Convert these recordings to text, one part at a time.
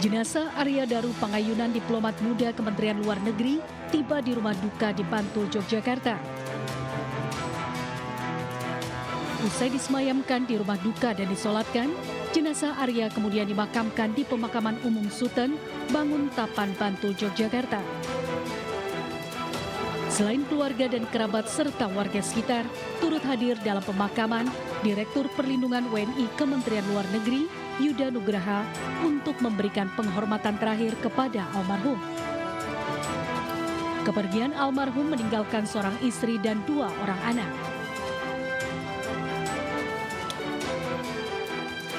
Jenazah Arya Daru Pangayunan, diplomat muda Kementerian Luar Negeri, tiba di rumah duka di Bantul, Yogyakarta. Usai disemayamkan di rumah duka dan disolatkan, jenazah Arya kemudian dimakamkan di Pemakaman Umum Suten, Banguntapan, Bantul, Yogyakarta. Selain keluarga dan kerabat serta warga sekitar, turut hadir dalam pemakaman Direktur Perlindungan WNI Kementerian Luar Negeri, Yuda Nugraha, untuk memberikan penghormatan terakhir kepada almarhum. Kepergian almarhum meninggalkan seorang istri dan 2 orang anak.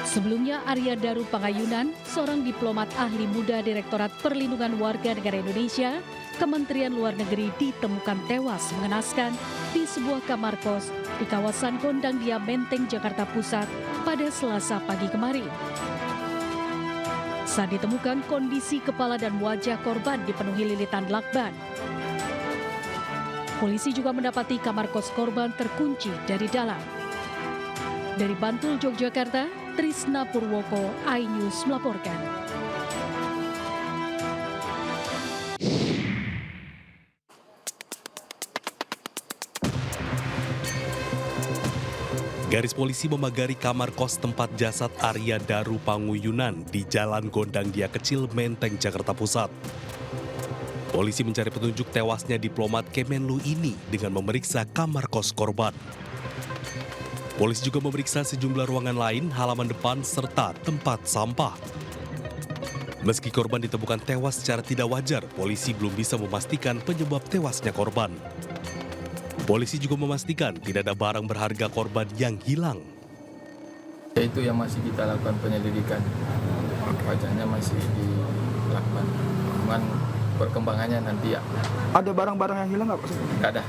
Sebelumnya, Arya Daru Pangayunan, seorang diplomat ahli muda Direktorat Perlindungan Warga Negara Indonesia, Kementerian Luar Negeri, ditemukan tewas mengenaskan di sebuah kamar kos di kawasan Gondang Dia, Menteng, Jakarta Pusat pada Selasa pagi kemarin. Saat ditemukan, kondisi kepala dan wajah korban dipenuhi lilitan lakban. Polisi juga mendapati kamar kos korban terkunci dari dalam. Dari Bantul, Yogyakarta, Trisna Purwoko, iNews melaporkan. Garis polisi memagari kamar kos tempat jasad Arya Daru Pangayunan di Jalan Gondang Dia Kecil, Menteng, Jakarta Pusat. Polisi mencari petunjuk tewasnya diplomat Kemenlu ini dengan memeriksa kamar kos korban. Polisi juga memeriksa sejumlah ruangan lain, halaman depan, serta tempat sampah. Meski korban ditemukan tewas secara tidak wajar, polisi belum bisa memastikan penyebab tewasnya korban. Polisi juga memastikan tidak ada barang berharga korban yang hilang. Itu yang masih kita lakukan penyelidikan. Wajahnya masih dilakukan. Cuman perkembangannya nanti ya. Ada barang-barang yang hilang nggak Pak? Nggak ada.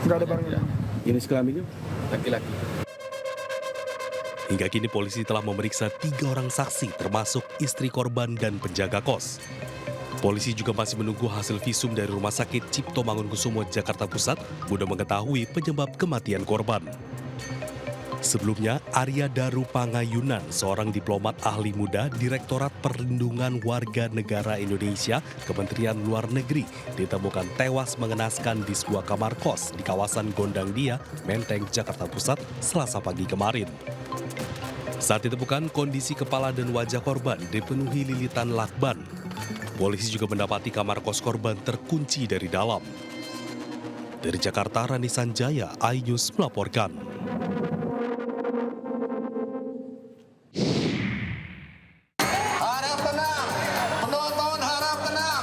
Nggak ada barang yang hilang. Jenis kelaminnya? Laki-laki. Hingga kini polisi telah memeriksa 3 orang saksi termasuk istri korban dan penjaga kos. Polisi juga masih menunggu hasil visum dari Rumah Sakit Cipto Mangunkusumo, Jakarta Pusat guna mengetahui penyebab kematian korban. Sebelumnya, Arya Daru Pangayunan, seorang diplomat ahli muda Direktorat Perlindungan Warga Negara Indonesia, Kementerian Luar Negeri, ditemukan tewas mengenaskan di sebuah kamar kos di kawasan Gondang Dia, Menteng, Jakarta Pusat, Selasa pagi kemarin. Saat ditemukan, kondisi kepala dan wajah korban dipenuhi lilitan lakban. Polisi juga mendapati kamar kos korban terkunci dari dalam. Dari Jakarta, Rani Sanjaya, iNews melaporkan. Harap tenang, penonton harap tenang.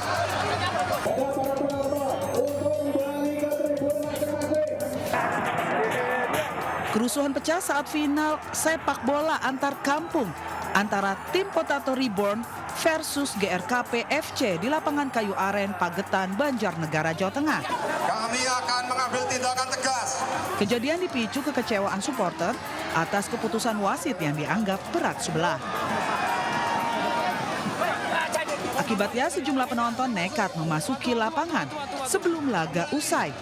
Kerusuhan pecah saat final sepak bola antar kampung antara tim Potato Reborn versus GRKP FC di lapangan Kayu Aren, Pagetan, Banjarnegara, Jawa Tengah. Kami akan mengambil tindakan tegas. Kejadian dipicu kekecewaan supporter atas keputusan wasit yang dianggap berat sebelah. Akibatnya sejumlah penonton nekat memasuki lapangan sebelum laga usai.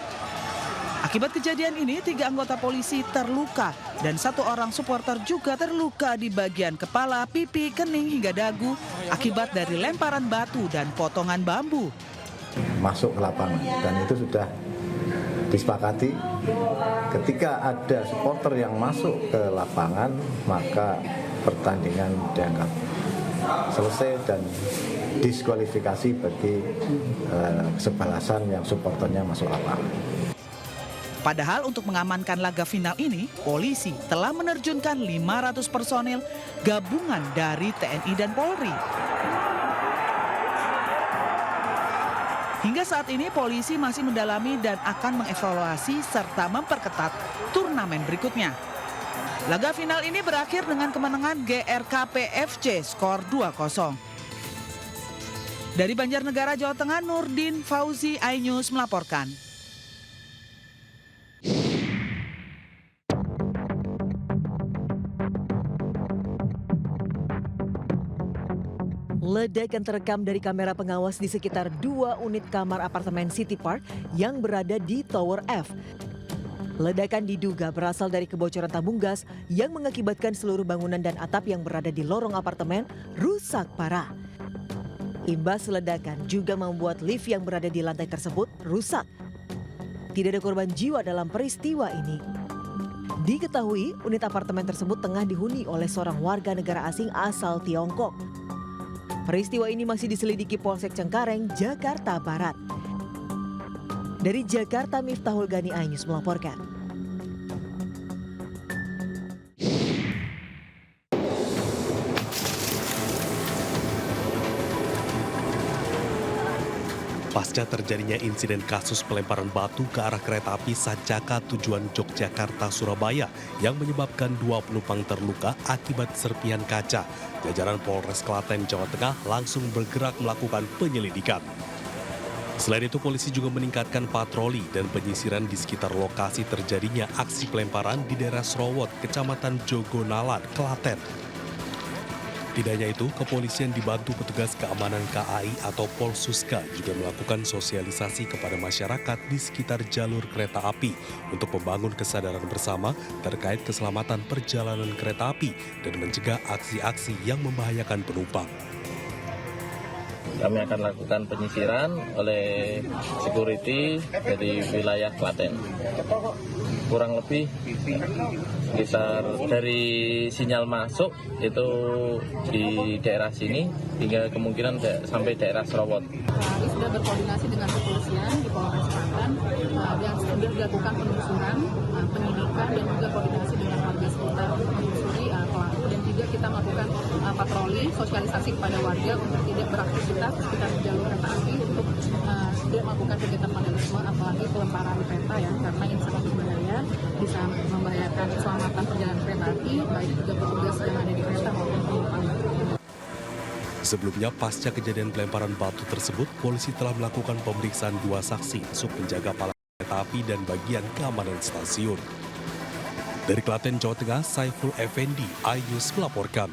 Akibat kejadian ini, 3 anggota polisi terluka dan 1 orang supporter juga terluka di bagian kepala, pipi, kening hingga dagu akibat dari lemparan batu dan potongan bambu. Masuk ke lapangan dan itu sudah disepakati ketika ada supporter yang masuk ke lapangan maka pertandingan dianggap selesai dan diskualifikasi bagi kesebalasan yang supporternya masuk lapangan. Padahal untuk mengamankan laga final ini, polisi telah menerjunkan 500 personil gabungan dari TNI dan Polri. Hingga saat ini polisi masih mendalami dan akan mengevaluasi serta memperketat turnamen berikutnya. Laga final ini berakhir dengan kemenangan GRKP FC skor 2-0. Dari Banjarnegara, Jawa Tengah, Nurdin Fauzi, iNews melaporkan. Ledakan terekam dari kamera pengawas di sekitar 2 unit kamar apartemen City Park yang berada di Tower F. Ledakan diduga berasal dari kebocoran tabung gas yang mengakibatkan seluruh bangunan dan atap yang berada di lorong apartemen rusak parah. Imbas ledakan juga membuat lift yang berada di lantai tersebut rusak. Tidak ada korban jiwa dalam peristiwa ini. Diketahui unit apartemen tersebut tengah dihuni oleh seorang warga negara asing asal Tiongkok. Peristiwa ini masih diselidiki Polsek Cengkareng, Jakarta Barat. Dari Jakarta, Miftahul Gani, iNews melaporkan. Pasca terjadinya insiden kasus pelemparan batu ke arah kereta api Sancaka tujuan Yogyakarta-Surabaya yang menyebabkan 2 penumpang terluka akibat serpihan kaca, jajaran Polres Klaten, Jawa Tengah langsung bergerak melakukan penyelidikan. Selain itu, polisi juga meningkatkan patroli dan penyisiran di sekitar lokasi terjadinya aksi pelemparan di daerah Srowot, Kecamatan Jogonalan, Klaten. Tidak hanya itu, kepolisian dibantu petugas keamanan KAI atau Polsuska juga melakukan sosialisasi kepada masyarakat di sekitar jalur kereta api untuk membangun kesadaran bersama terkait keselamatan perjalanan kereta api dan mencegah aksi-aksi yang membahayakan penumpang. Kami akan lakukan penyisiran oleh security dari wilayah Klaten. Kurang lebih sekitar dari sinyal masuk itu di daerah sini hingga kemungkinan sampai daerah Srowot. Kami sudah berkoordinasi dengan kepolisian di Polres Klaten dan sudah dilakukan penelusuran, penyidikan dan juga koordinasi dengan warga sekitar menelusuri pelaku, dan juga kita melakukan patroli sosialisasi kepada warga untuk tidak beraktivitas di sekitar jalur kereta api untuk tidak melakukan kegiatan vandalisme apalagi pelemparan kereta ya, karena ini sangat berbahaya, bisa membahayakan keselamatan perjalanan kereta api baik juga petugas yang ada di kereta maupun penumpang. Sebelumnya, pasca kejadian pelemparan batu tersebut, polisi telah melakukan pemeriksaan 2 saksi, sub penjaga palang kereta api dan bagian keamanan stasiun. Dari Klaten, Jawa Tengah, Saiful Effendi, iNews melaporkan.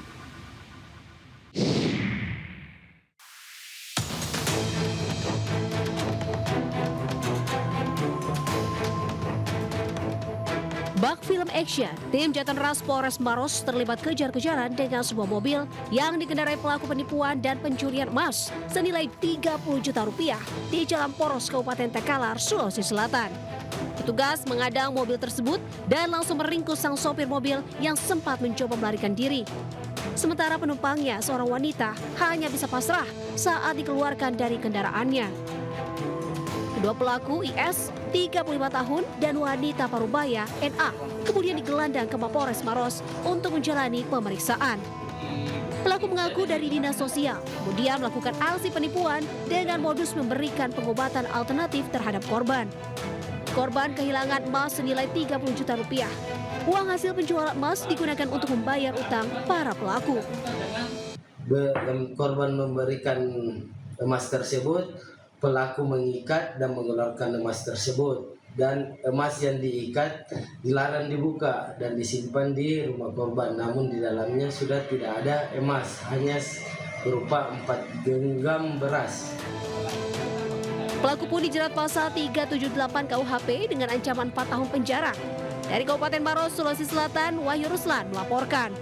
Bak film action, tim Jatanras Polres Maros terlibat kejar-kejaran dengan sebuah mobil yang dikendarai pelaku penipuan dan pencurian emas senilai 30 juta rupiah di Jalan Poros, Kabupaten Takalar, Sulawesi Selatan. Petugas mengadang mobil tersebut dan langsung meringkus sang sopir mobil yang sempat mencoba melarikan diri. Sementara penumpangnya, seorang wanita, hanya bisa pasrah saat dikeluarkan dari kendaraannya. Kedua pelaku IS, 35 tahun, dan wanita Parubaya, NA, kemudian digelandang ke Mapores Maros untuk menjalani pemeriksaan. Pelaku mengaku dari dinas sosial, kemudian melakukan aksi penipuan dengan modus memberikan pengobatan alternatif terhadap korban. Korban kehilangan emas senilai 30 juta rupiah. Uang hasil penjualan emas digunakan untuk membayar utang para pelaku. Korban memberikan emas tersebut, pelaku mengikat dan mengeluarkan emas tersebut, dan emas yang diikat dilarang dibuka dan disimpan di rumah korban, namun di dalamnya sudah tidak ada emas, hanya berupa 4 genggam beras. Pelaku pun dijerat pasal 378 KUHP dengan ancaman 4 tahun penjara. Dari Kabupaten Maros, Sulawesi Selatan, Wahyu Ruslan melaporkan.